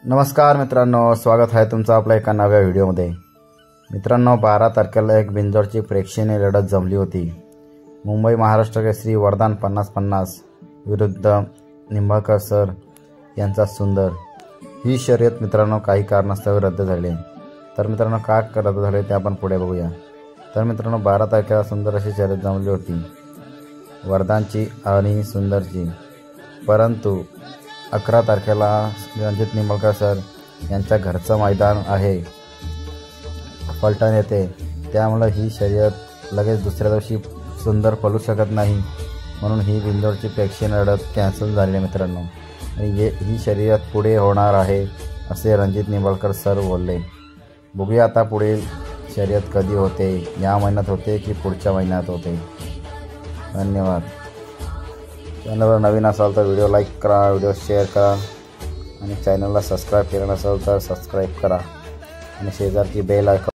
नमस्कार मित्रांनो, स्वागत आहे तुमचं आपल्या एका नव्या व्हिडिओमध्ये। मित्रांनो, 12 तारखेला एक बिंजोरची प्रेक्षणीय लढत जमली होती। मुंबई महाराष्ट्र केसरी वरदान 50-50 विरुद्ध निंबाळकर सर यांचा सुंदर। ही शर्यत मित्रांनो काही कारणास्तव रद्द झाली। तर मित्रांनो का रद्द झाले ते आपण पुढे बघूया। तर मित्रांनो 12 तारखेला सुंदर अशी शर्यत जमली होती वरदानची आणि सुंदरची, परंतु 11 तारखेला रणजित निंबाळकर सर यांच्या घरचं मैदान आहे फलटण येथे, त्यामुळे ही शर्यत लगेच दुसऱ्या दिवशी सुंदर पळू शकत नाही, म्हणून ही बिंजोरची प्रेक्षणीय लढत कॅन्सल झाली मित्रांनो। आणि ही शर्यत पुढे होणार आहे असे रणजित निंबाळकर सर बोलले। बघूया आता पुढील शर्यत कधी होते, या महिन्यात होते की पुढच्या महिन्यात होते। धन्यवाद। चॅनलवर नवीन असाल तर व्हिडिओ लाईक करा, व्हिडिओ शेअर करा आणि चॅनलला सबस्क्राईब केलं नसेल तर सबस्क्राईब करा आणि शेजारची बेल आयकॉन